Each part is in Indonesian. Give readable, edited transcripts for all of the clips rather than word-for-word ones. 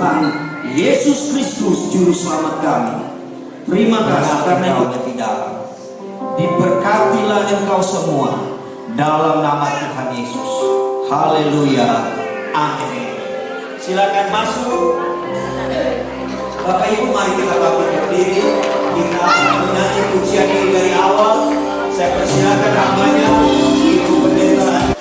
Tuhan Yesus Kristus Juru Selamat kami. Terima kasih karena Engkau di dalam. Diberkatilah Engkau semua dalam nama Tuhan Yesus. Haleluya. Amin. Silakan masuk. Bapak Ibu, mari kita bangkit berdiri. Kita menyanyi pujian ini dari awal. Saya persilakan hambanya, Ibu Pendeta.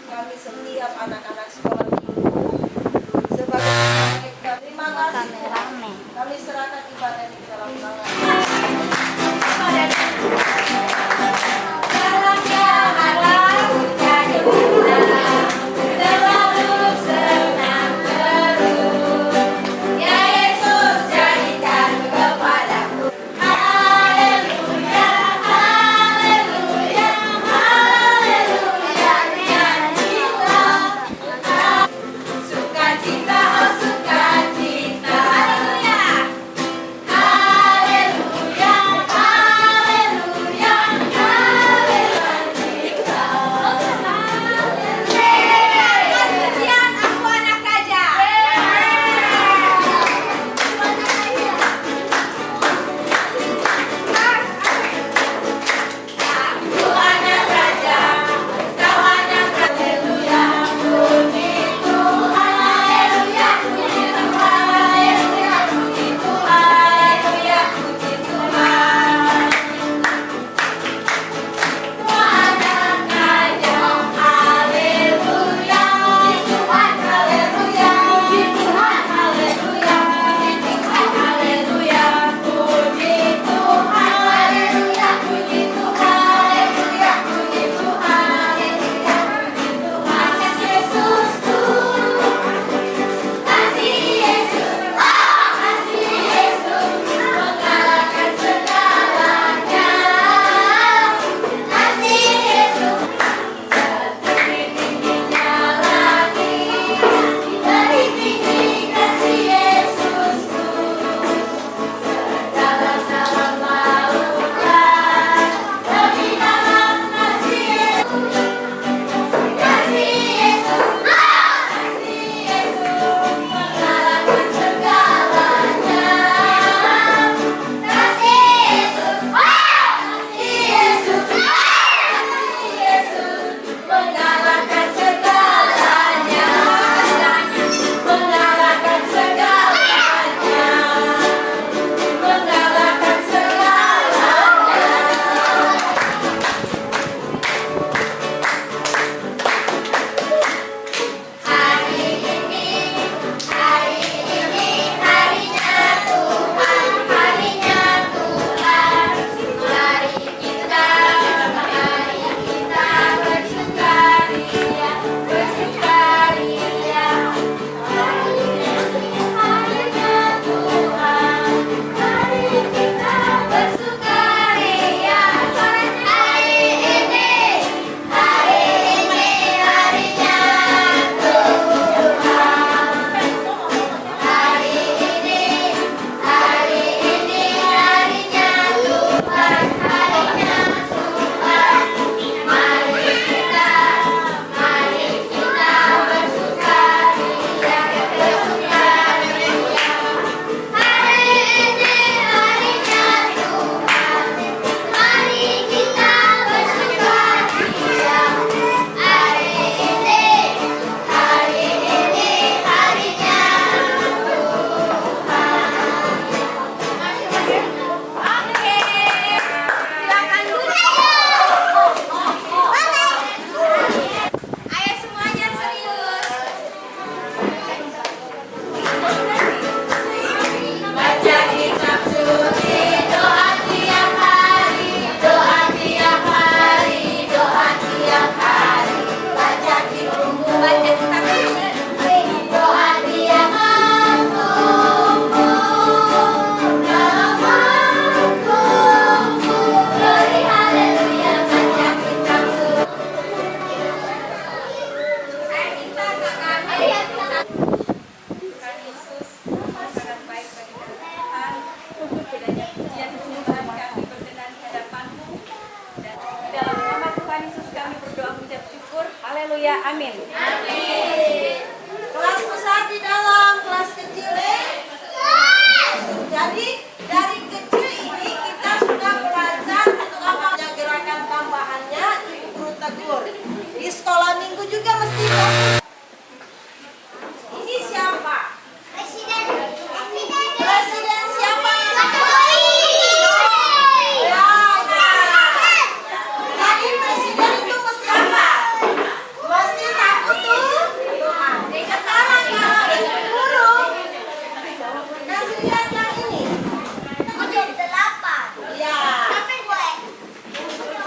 Kami setiap anak-anak sekolah minggu sebagai terima kasih kami serahkan ibadah di dalam tangan. Sukacita, oh Tuhan Yesus kami berdoa mengucap syukur. Haleluya. Amin. Kelas besar di dalam, kelas kecil. Jadi dari kecil ini kita sudah belajar untuk apa? Gerakan tambahannya Ibu Guru tegur. Di sekolah minggu juga mesti fokus. Ini siapa? Presiden siapa? Ya, ya. Jadi presiden itu mesti apa? Mesti takut tuh Tuhan. Sekarang kalau Ibu Guru kasih lihat yang ini. Ya.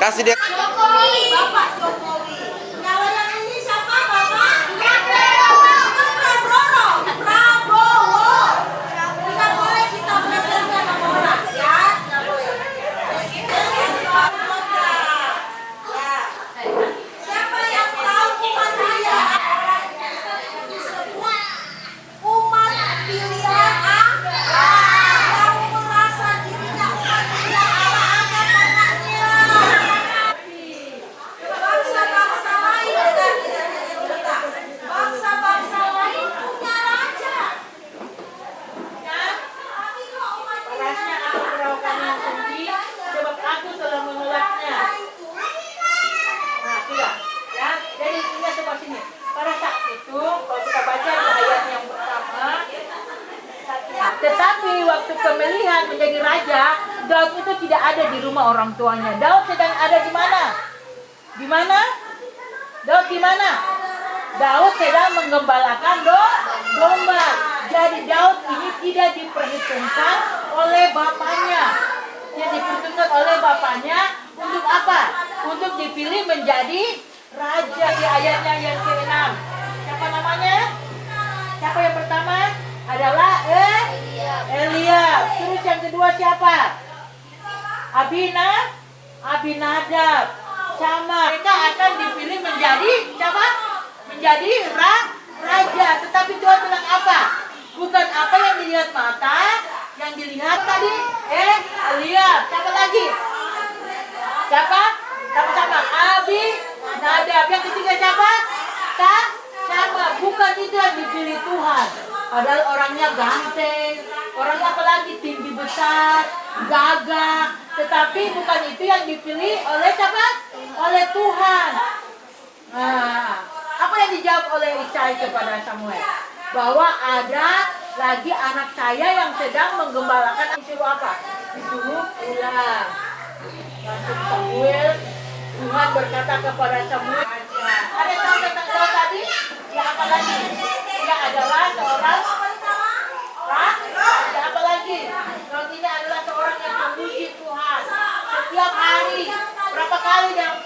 Kasih dia. Jokowi. Bapak Jokowi. Kalau yang ini siapa Bapak? Itu Prabowo. Prabowo. Tidak boleh kita presiden sama orang ya. Tidak boleh. Presiden ya. Siapa yang tahu umat dia? Disebut umat pilihan Allah. Yang merasa dirinya umat pilihan Allah angkat tangannya. Bangsa-bangsa lain bangsa-bangsa lain punya raja. Kan? Tapi kok umat Kerasnya aku beraukan yang tinggi, sebab aku telah menolaknya. Nah, sudah. Ya, jadi ingat coba sini. Pada saat itu, kalau kita baca di ayat yang pertama, tetapi waktu pemilihan menjadi raja, Daud itu tidak ada di rumah orang tuanya. Daud sedang ada di mana? Di mana? Daud di mana? Daud sedang menggembalakan domba. Jadi Daud ini tidak diperhitungkan oleh bapaknya. Yang diperhitungkan oleh bapaknya untuk apa? Untuk dipilih menjadi raja. Di ayatnya yang ke-6. Siapa namanya? Siapa yang pertama? Adalah Eliab. Terus yang kedua siapa? Abinadab. Sama. Mereka akan dipilih menjadi siapa? Menjadi raja. Tetapi Tuhan bilang apa? Bukan apa yang dilihat mata, yang dilihat tadi Eliab. Siapa lagi? Siapa? Sama-sama. Abinadab. Yang ketiga siapa? Sama. Bukan itu yang dipilih Tuhan. Padahal orangnya ganteng, orangnya apalagi tinggi besar, gagah. Tetapi bukan itu yang dipilih oleh siapa? Oleh Tuhan. Nah, apa yang dijawab oleh Isai kepada Samuel? Bahwa ada lagi anak saya yang sedang menggembalakan. Disuruh apa? Disuruh pulang. Langsung Samuel, Tuhan berkata kepada Samuel, ada tahu tentang Daud tadi? Ya apa lagi? Dia adalah seorang ya apa lagi? Daud ini adalah seorang yang memuji Tuhan setiap hari. Berapa kali dia